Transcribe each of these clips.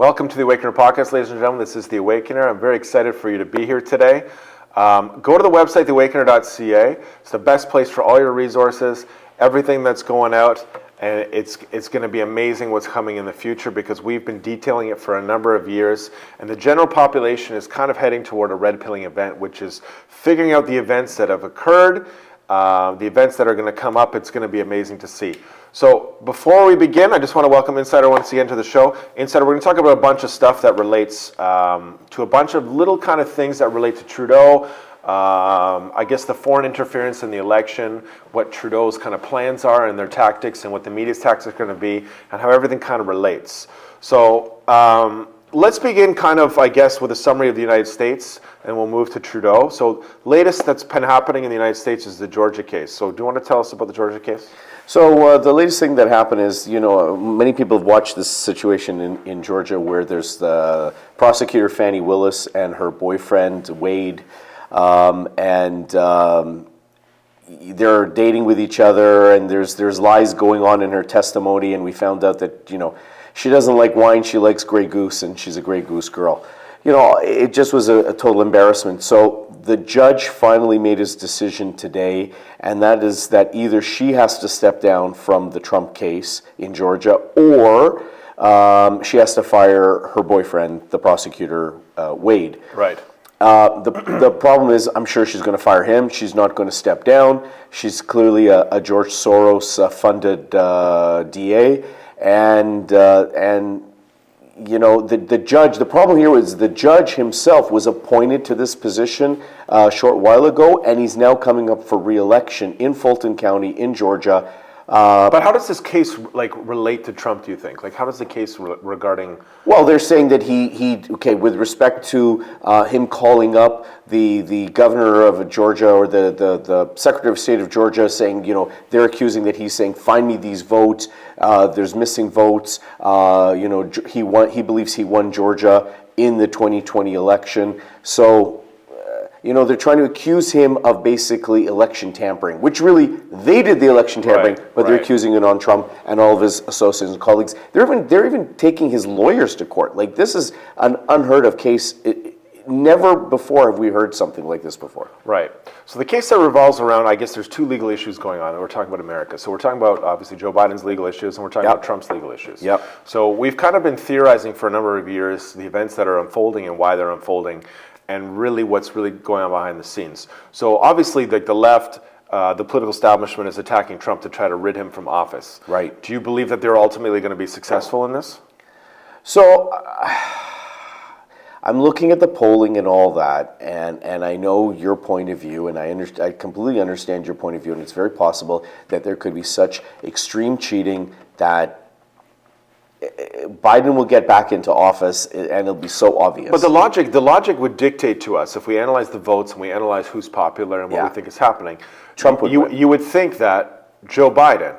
Welcome to the Awakener podcast, ladies and gentlemen. This is the Awakener. I'm very excited for you to be here today. Go to the website, theawakener.ca. It's the best place for all your resources, everything that's going out, and it's going to be amazing what's coming in the future because we've been detailing it for a number of years, and the general population is kind of heading toward a red pilling event, which is figuring out the events that have occurred, the events that are going to come up. It's going to be amazing to see. So before we begin, I just want to welcome Insider once again to the show. Insider, we're going to talk about a bunch of stuff that relates to a bunch of little kind of things that relate to Trudeau. I guess the foreign interference in the election, what Trudeau's kind of plans are and their tactics and what the media's tactics are going to be and how everything kind of relates. So let's begin kind of, I guess, with a summary of the United States and we'll move to Trudeau. So latest that's been happening in the United States is the Georgia case. So do you want to tell us about the Georgia case? So the latest thing that happened is, many people have watched this situation in Georgia where there's the prosecutor Fani Willis and her boyfriend Wade, and they're dating with each other, and there's lies going on in her testimony, and we found out that she doesn't like wine, she likes Grey Goose, and she's a Grey Goose girl. It just was a total embarrassment. So the judge finally made his decision today, and that is that either she has to step down from the Trump case in Georgia, or she has to fire her boyfriend, the prosecutor, Wade. Right. The problem is, I'm sure she's going to fire him. She's not going to step down. She's clearly a George Soros funded DA, and the judge, the problem here is the judge himself was appointed to this position a short while ago, and he's now coming up for re-election in Fulton County in Georgia. But how does this case relate to Trump, do you think? How does the case regarding... Well, they're saying that he with respect to him calling up the governor of Georgia or the Secretary of State of Georgia, saying, they're accusing that he's saying, find me these votes, there's missing votes, he believes he won Georgia in the 2020 election. So... they're trying to accuse him of basically election tampering, which really, they did the election tampering, but they're accusing it on Trump and all of his associates and colleagues. They're even taking his lawyers to court. This is an unheard of case. Never before have we heard something like this before. Right. So the case that revolves around, I guess there's two legal issues going on, and we're talking about America. So we're talking about, obviously, Joe Biden's legal issues, and we're talking about Trump's legal issues. Yep. So we've kind of been theorizing for a number of years the events that are unfolding and why they're unfolding, and really what's really going on behind the scenes. So obviously, the left, the political establishment is attacking Trump to try to rid him from office. Right. Do you believe that they're ultimately going to be successful in this? So I'm looking at the polling and all that, and I know your point of view, and I completely understand your point of view, and it's very possible that there could be such extreme cheating that Biden will get back into office, and it'll be so obvious. But the logic would dictate to us, if we analyze the votes and we analyze who's popular and what we think is happening, Trump would win. You would think that Joe Biden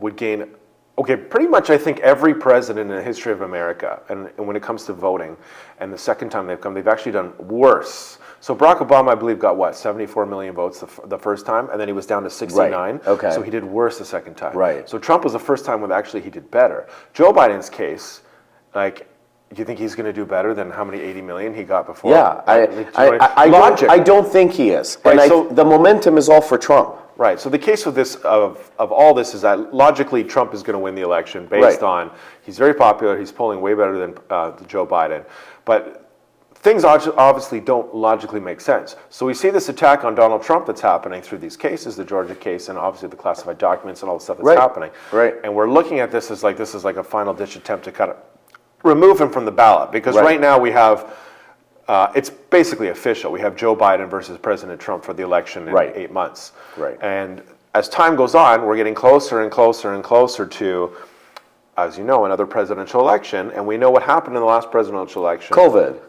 would gain. Okay, pretty much I think every president in the history of America, and when it comes to voting, and the second time they've come, they've actually done worse. So Barack Obama, I believe, got 74 million votes the first time, and then he was down to 69. Right. Okay. So he did worse the second time. Right. So Trump was the first time when actually he did better. Joe Biden's case, do you think he's going to do better than how many 80 million he got before? Yeah, I don't think he is. Right, and the momentum is all for Trump. Right. So the case of this, of all this, is that logically Trump is going to win the election based on he's very popular. He's polling way better than Joe Biden, but things obviously don't logically make sense. So we see this attack on Donald Trump that's happening through these cases, the Georgia case, and obviously the classified documents and all the stuff that's happening. Right. And we're looking at this as a final ditch attempt to kind of remove him from the ballot, because right now we have. It's basically official. We have Joe Biden versus President Trump for the election in 8 months. Right. And as time goes on, we're getting closer and closer and closer to, as you know, another presidential election. And we know what happened in the last presidential election. COVID.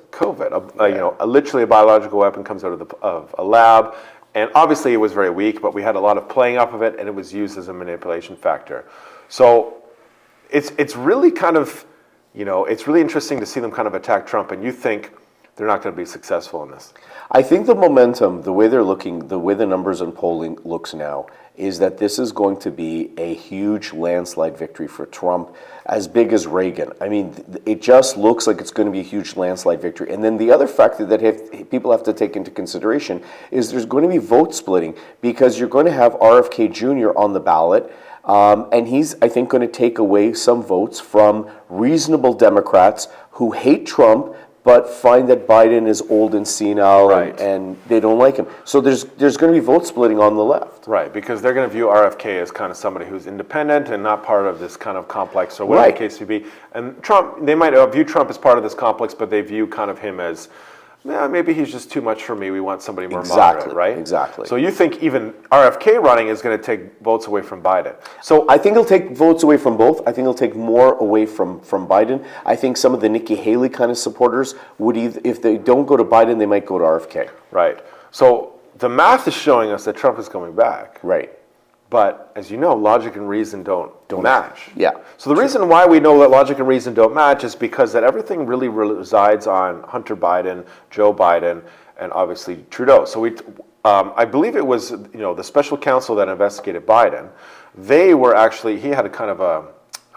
Literally a biological weapon comes out of a lab. And obviously it was very weak, but we had a lot of playing up of it, and it was used as a manipulation factor. So it's really kind of, it's really interesting to see them kind of attack Trump. And you think they're not going to be successful in this. I think the momentum, the way they're looking, the way the numbers on polling looks now, is that this is going to be a huge landslide victory for Trump, as big as Reagan. I mean, it just looks like it's going to be a huge landslide victory. And then the other factor that people have to take into consideration is there's going to be vote splitting, because you're going to have RFK Jr. on the ballot. And he's, I think, going to take away some votes from reasonable Democrats who hate Trump but find that Biden is old and senile, Right. and they don't like him. So there's going to be vote splitting on the left. Right, because they're going to view RFK as kind of somebody who's independent and not part of this kind of complex, or whatever the case may be. And Trump, they might view Trump as part of this complex, but they view kind of him as, yeah, maybe he's just too much for me. We want somebody more moderate, right? Exactly. So you think even RFK running is going to take votes away from Biden? So I think he'll take votes away from both. I think he'll take more away from Biden. I think some of the Nikki Haley kind of supporters would either, if they don't go to Biden, they might go to RFK. Right. So the math is showing us that Trump is coming back. Right. But as you know, logic and reason don't match. Yeah. So the reason why we know that logic and reason don't match is because that everything really resides on Hunter Biden, Joe Biden, and obviously Trudeau. So I believe it was the special counsel that investigated Biden. They were actually, he had a kind of a,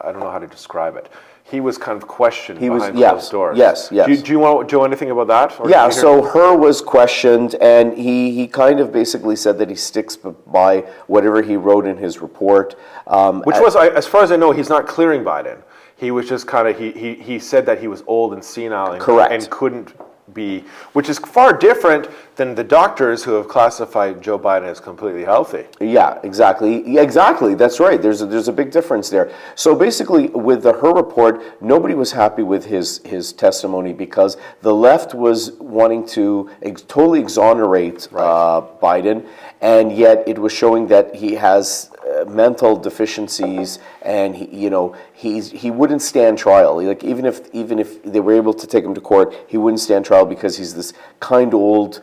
I don't know how to describe it. He was kind of questioned behind closed doors. Yes. Do you want to know anything about that? Or Yeah, so Herr was questioned, and he kind of basically said that he sticks by whatever he wrote in his report. Which was, as far as I know, he's not clearing Biden. He was just kind of, he said that he was old and senile and couldn't be, which is far different than the doctors who have classified Joe Biden as completely healthy. Yeah, exactly. Exactly. That's right. There's a big difference there. So basically, with the Herr report, nobody was happy with his testimony, because the left was wanting to totally exonerate Biden, and yet it was showing that he has mental deficiencies, and he wouldn't stand trial. Like even if they were able to take him to court, he wouldn't stand trial because he's this kind old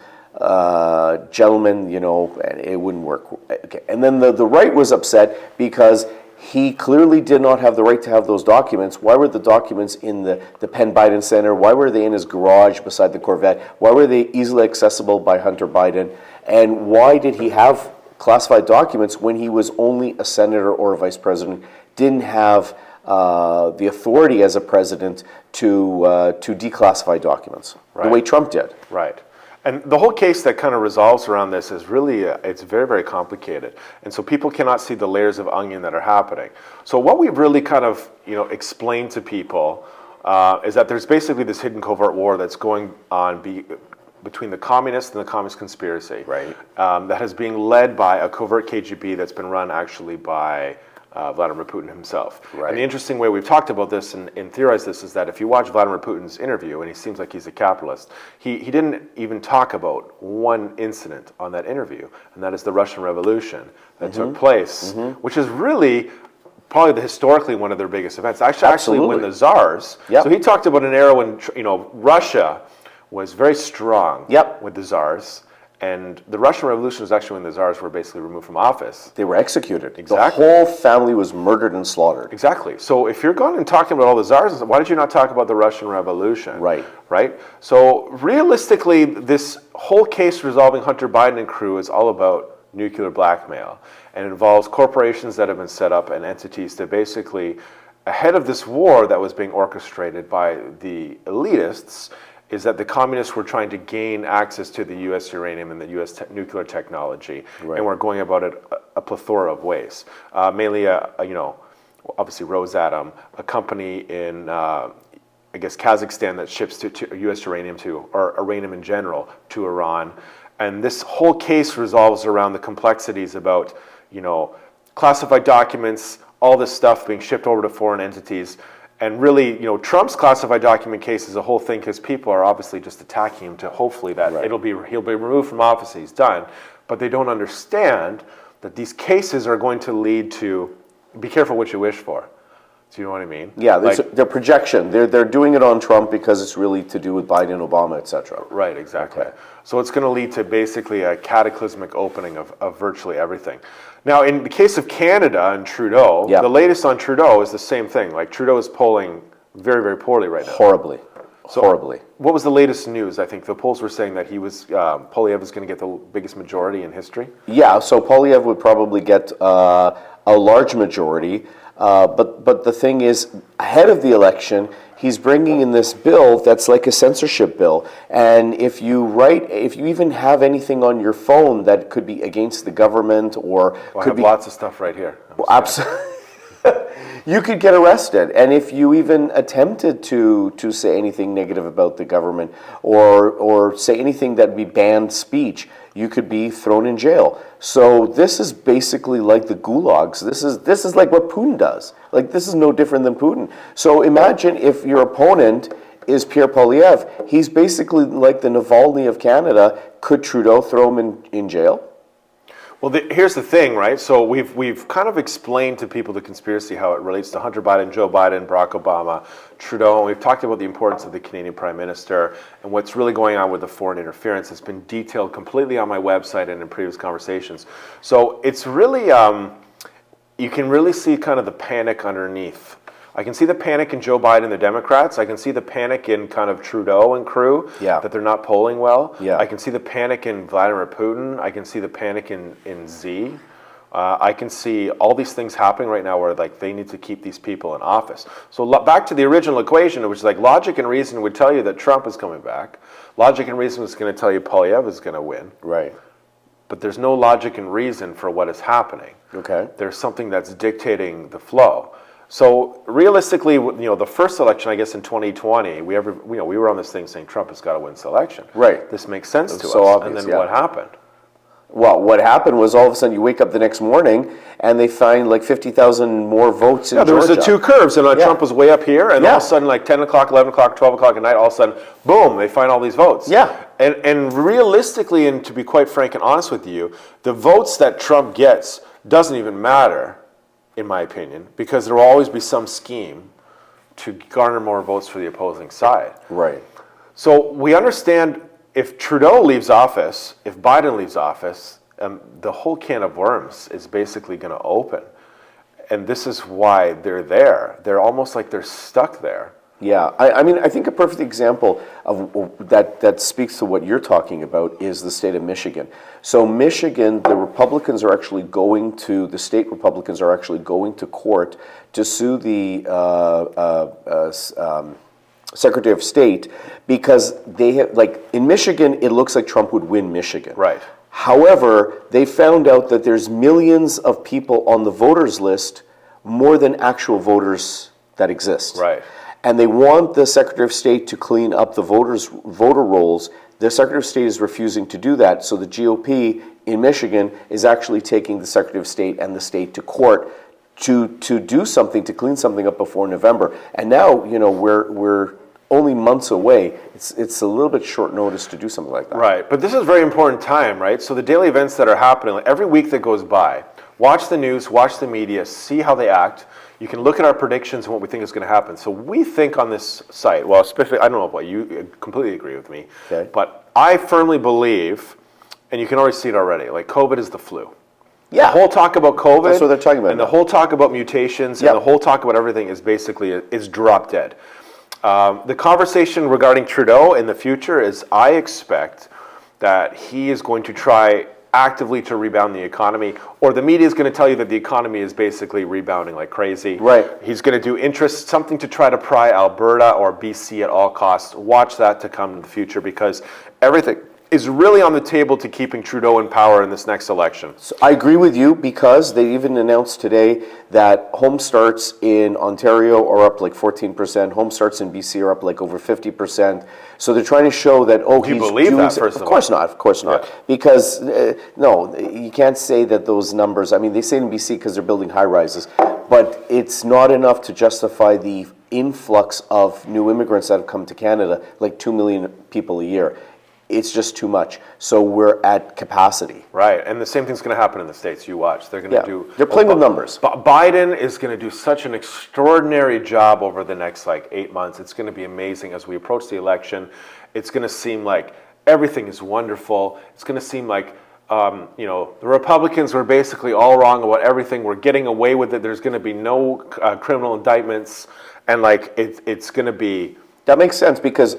gentleman, and it wouldn't work. Okay. And then the right was upset because he clearly did not have the right to have those documents. Why were the documents in the Penn Biden Center? Why were they in his garage beside the Corvette? Why were they easily accessible by Hunter Biden? And why did he have classified documents when he was only a senator or a vice president, didn't have the authority as a president to declassify documents, the way Trump did? Right. And the whole case that kind of resolves around this is really, it's very, very complicated. And so people cannot see the layers of onion that are happening. So what we've really kind of, explained to people is that there's basically this hidden covert war that's going on between the communists and the communist conspiracy. Right. That is being led by a covert KGB that's been run actually by Vladimir Putin himself. Right. And the interesting way we've talked about this and theorized this is that if you watch Vladimir Putin's interview, and he seems like he's a capitalist, he didn't even talk about one incident on that interview, and that is the Russian Revolution that took place, which is really probably historically one of their biggest events. Actually when the Tsars, so he talked about an era when Russia was very strong with the Tsars. And the Russian Revolution was actually when the Tsars were basically removed from office. They were executed. Exactly. The whole family was murdered and slaughtered. Exactly. So if you're going and talking about all the Tsars, why did you not talk about the Russian Revolution? Right. Right? So realistically, this whole case resolving Hunter Biden and crew is all about nuclear blackmail. And it involves corporations that have been set up and entities to basically, ahead of this war that was being orchestrated by the elitists, is that the communists were trying to gain access to the U.S. uranium and the U.S. nuclear technology, and we're going about it a plethora of ways. Mainly, obviously Rosatom, a company in, Kazakhstan that ships to U.S. uranium or uranium in general, to Iran. And this whole case resolves around the complexities about, classified documents, all this stuff being shipped over to foreign entities. And really, Trump's classified document case is a whole thing because people are obviously just attacking him to hopefully that he'll be removed from office, he's done. But they don't understand that these cases are going to lead to, be careful what you wish for. Do you know what I mean? Yeah, their projection. They're doing it on Trump because it's really to do with Biden, Obama, etc. Right, exactly. Okay. So it's going to lead to basically a cataclysmic opening of virtually everything. Now, in the case of Canada and Trudeau, the latest on Trudeau is the same thing. Like, Trudeau is polling very, very poorly right now. Horribly. horribly. What was the latest news? I think the polls were saying that he was Polyev was going to get the biggest majority in history. Yeah, so Polyev would probably get a large majority, but the thing is, ahead of the election, he's bringing in this bill that's like a censorship bill, and if you even have anything on your phone that could be against the government or I have lots of stuff right here. Absolutely. You could get arrested, and if you even attempted to say anything negative about the government or say anything that would be banned speech, you could be thrown in jail. So this is basically like the gulags. This is like what Putin does. Like, this is no different than Putin. So imagine if your opponent is Pierre Poilievre. He's basically like the Navalny of Canada. Could Trudeau throw him in jail? Well, here's the thing, right? So we've kind of explained to people the conspiracy, how it relates to Hunter Biden, Joe Biden, Barack Obama, Trudeau, and we've talked about the importance of the Canadian Prime Minister and what's really going on with the foreign interference. It's been detailed completely on my website and in previous conversations. So it's really, you can really see kind of the panic underneath. I can see the panic in Joe Biden and the Democrats. I can see the panic in kind of Trudeau and crew, that they're not polling well. Yeah. I can see the panic in Vladimir Putin. I can see the panic in Xi. I can see all these things happening right now where like they need to keep these people in office. So back to the original equation, which is like logic and reason would tell you that Trump is coming back. Logic and reason is going to tell you Polyev is going to win. Right. But there's no logic and reason for what is happening. Okay. There's something that's dictating the flow. So realistically, the first election, I guess in 2020, we were on this thing saying Trump has got to win this election. Right. This makes sense to us. So obvious, and then what happened? Well, what happened was all of a sudden you wake up the next morning and they find like 50,000 more votes in Georgia. There was the two curves, and Trump was way up here, and all of a sudden, like 10 o'clock, 11 o'clock, 12 o'clock at night, all of a sudden, boom, they find all these votes. Yeah. And realistically, and to be quite frank and honest with you, the votes that Trump gets doesn't even matter, in my opinion, because there will always be some scheme to garner more votes for the opposing side. Right. So we understand if Trudeau leaves office, if Biden leaves office, the whole can of worms is basically going to open. And this is why they're there. They're almost like they're stuck there. Yeah, I mean, I think a perfect example of that speaks to what you're talking about is the state of Michigan. So Michigan, the Republicans are actually going to, the state Republicans are actually going to court to sue the Secretary of State because they have, like, in Michigan, it looks like Trump would win Michigan. Right. However, they found out that there's millions of people on the voters list, more than actual voters that exist. Right. And they want the Secretary of State to clean up the voter rolls. The Secretary of State is refusing to do that, so the GOP in Michigan is actually taking the Secretary of State and the state to court to do something, to clean something up before November. And now, we're only months away. It's a little bit short notice to do something like that. Right, but this is a very important time, right? So the daily events that are happening, like every week that goes by, watch the news, watch the media, see how they act. You can look at our predictions and what we think is going to happen. So we think on this site, well, especially, I don't know what you completely agree with me, okay, but I firmly believe, and you can already see it already, like COVID is the flu. Yeah. The whole talk about COVID, that's what they're talking about, and the whole talk about mutations, yep, and the whole talk about everything is basically is drop dead. The conversation regarding Trudeau in the future is I expect that he is going to try actively to rebound the economy, or the media is going to tell you that the economy is basically rebounding like crazy. Right. He's going to do something to try to pry Alberta or BC at all costs. Watch that to come in the future because everything is really on the table to keeping Trudeau in power in this next election. So I agree with you because they even announced today that home starts in Ontario are up like 14%. Home starts in BC are up like over 50%. So they're trying to show that, Do you believe that, first of all? Of course not, of course not. Yeah. Because, no, you can't say that those numbers, I mean, they say in BC because they're building high rises, but it's not enough to justify the influx of new immigrants that have come to Canada, like 2 million people a year. It's just too much. So we're at capacity. Right, and the same thing's going to happen in the States. You watch. They're going to do... They're playing with numbers. Biden is going to do such an extraordinary job over the next, 8 months. It's going to be amazing as we approach the election. It's going to seem like everything is wonderful. It's going to seem like, the Republicans were basically all wrong about everything. We're getting away with it. There's going to be no criminal indictments. And, it's going to be That makes sense because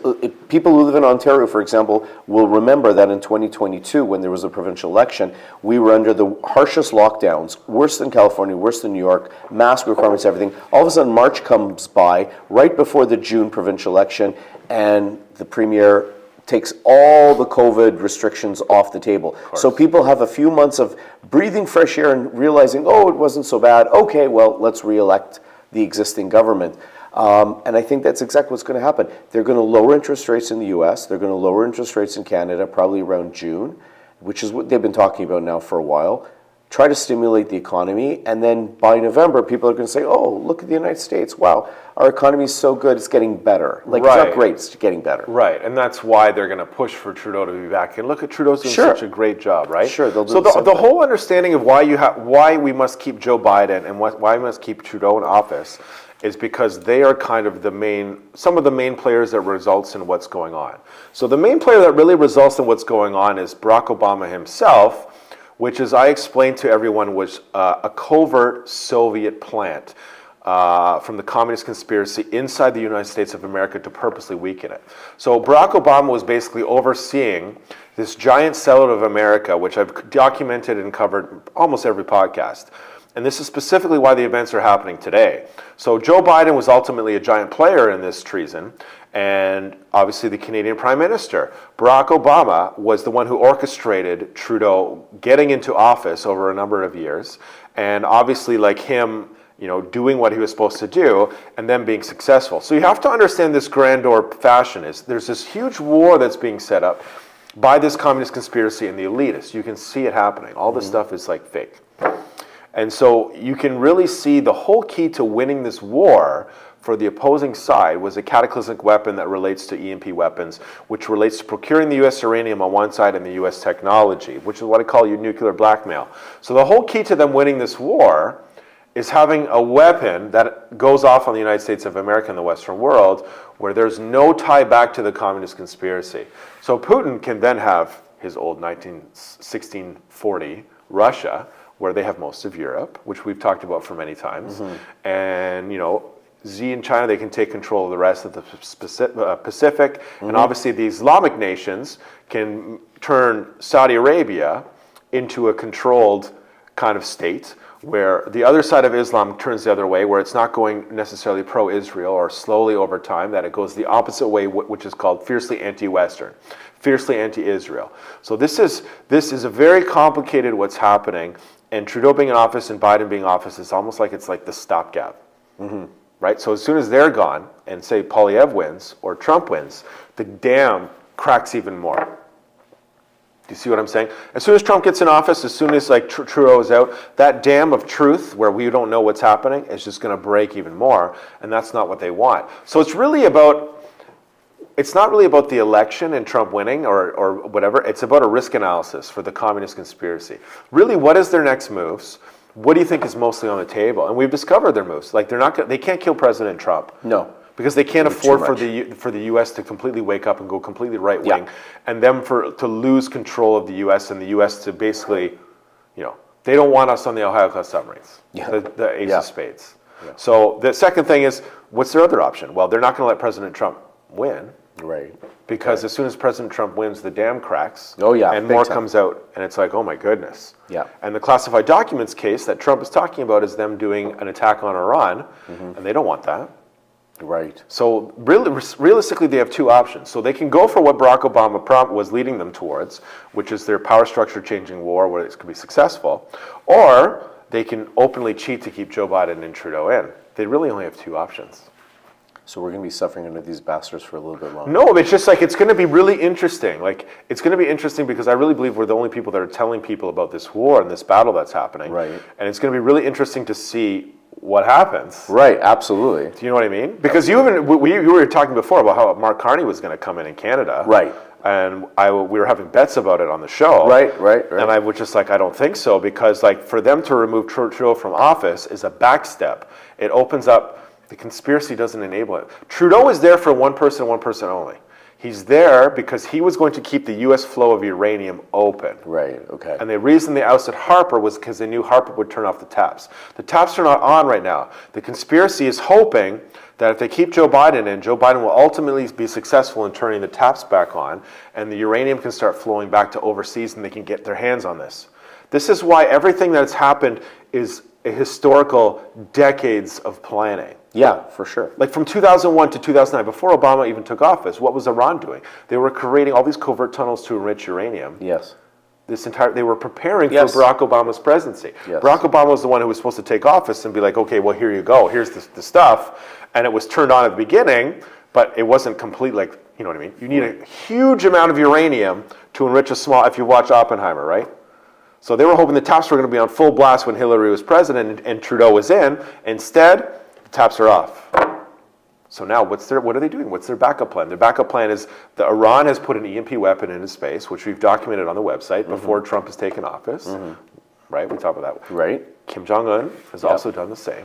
people who live in Ontario, for example, will remember that in 2022, when there was a provincial election, we were under the harshest lockdowns, worse than California, worse than New York, mask requirements, everything. All of a sudden, March comes by right before the June provincial election, and the Premier takes all the COVID restrictions off the table. So people have a few months of breathing fresh air and realizing, oh, it wasn't so bad. Okay, well, let's re-elect the existing government. And I think that's exactly what's going to happen. They're going to lower interest rates in the U.S. They're going to lower interest rates in Canada, probably around June, which is what they've been talking about now for a while. Try to stimulate the economy, and then by November, people are going to say, oh, look at the United States. Wow, our economy is so good, it's getting better. Like, it's not great, it's getting better. Right, and that's why they're going to push for Trudeau to be back. And look at Trudeau's doing such a great job, right? Sure, they'll do so the whole understanding of why we must keep Joe Biden and why we must keep Trudeau in office is because they are kind of some of the main players that results in what's going on. So the main player that really results in what's going on is Barack Obama himself, which, as I explained to everyone, was a covert Soviet plant from the communist conspiracy inside the United States of America to purposely weaken it. So Barack Obama was basically overseeing this giant sellout of America, which I've documented and covered almost every podcast. And this is specifically why the events are happening today. So Joe Biden was ultimately a giant player in this treason, and obviously the Canadian Prime Minister. Barack Obama was the one who orchestrated Trudeau getting into office over a number of years, and obviously like him, doing what he was supposed to do, and then being successful. So you have to understand this grandeur fashion is there's this huge war that's being set up by this communist conspiracy and the elitists. You can see it happening. All this stuff is like fake. And so you can really see the whole key to winning this war for the opposing side was a cataclysmic weapon that relates to EMP weapons, which relates to procuring the U.S. uranium on one side and the U.S. technology, which is what I call nuclear blackmail. So the whole key to them winning this war is having a weapon that goes off on the United States of America and the Western world where there's no tie back to the communist conspiracy. So Putin can then have his old 1640 Russia, where they have most of Europe, which we've talked about for many times. And, Xi and China, they can take control of the rest of the Pacific. And obviously the Islamic nations can turn Saudi Arabia into a controlled kind of state where the other side of Islam turns the other way, where it's not going necessarily pro-Israel or slowly over time, that it goes the opposite way, which is called fiercely anti-Western, fiercely anti-Israel. So this is a very complicated what's happening. And Trudeau being in office and Biden being in office is almost like it's like the stopgap, right? So as soon as they're gone, and say Poilievre wins or Trump wins, the dam cracks even more. Do you see what I'm saying? As soon as Trump gets in office, as soon as like Trudeau is out, that dam of truth where we don't know what's happening is just going to break even more, and that's not what they want. So it's not really about the election and Trump winning or whatever. It's about a risk analysis for the communist conspiracy. Really, what is their next moves? What do you think is mostly on the table? And we've discovered their moves. Like they can't kill President Trump. No. Because they can't afford for the U.S. to completely wake up and go completely right wing, and them to lose control of the U.S. and the U.S. to basically, they don't want us on the Ohio-class submarines, the ace of spades. Yeah. So the second thing is, what's their other option? Well, they're not going to let President Trump win. Right. Because as soon as President Trump wins, the dam cracks. Oh, yeah. And more comes out, and it's like, oh my goodness. Yeah. And the classified documents case that Trump is talking about is them doing an attack on Iran, and they don't want that. Right. So realistically, they have two options. So they can go for what Barack Obama was leading them towards, which is their power structure changing war where it could be successful, or they can openly cheat to keep Joe Biden and Trudeau in. They really only have two options. So we're going to be suffering under these bastards for a little bit longer. No, it's just like it's going to be really interesting. Like it's going to be interesting because I really believe we're the only people that are telling people about this war and this battle that's happening. Right. And it's going to be really interesting to see what happens. Right, absolutely. Do you know what I mean? Because you were talking before about how Mark Carney was going to come in Canada. Right. And we were having bets about it on the show. Right. And I was just like, I don't think so, because like for them to remove Trudeau from office is a backstep. It opens up. The conspiracy doesn't enable it. Trudeau is there for one person only. He's there because he was going to keep the U.S. flow of uranium open. Right, okay. And the reason they ousted Harper was because they knew Harper would turn off the taps. The taps are not on right now. The conspiracy is hoping that if they keep Joe Biden in, Joe Biden will ultimately be successful in turning the taps back on, and the uranium can start flowing back to overseas and they can get their hands on this. This is why everything that's happened is a historical decades of planning. Yeah, for sure. Like from 2001 to 2009, before Obama even took office, what was Iran doing? They were creating all these covert tunnels to enrich uranium. Yes. They were preparing Yes. for Barack Obama's presidency. Yes. Barack Obama was the one who was supposed to take office and be like, okay, well, here you go. Here's the stuff. And it was turned on at the beginning, but it wasn't complete, like, you know what I mean? You need a huge amount of uranium to enrich a small, if you watch Oppenheimer, right? So they were hoping the taps were going to be on full blast when Hillary was president and Trudeau was in. Instead, the taps are off. So now what are they doing? What's their backup plan? Their backup plan is that Iran has put an EMP weapon into space, which we've documented on the website before Trump has taken office. Right? We talk about that. Right. Kim Jong-un has also done the same.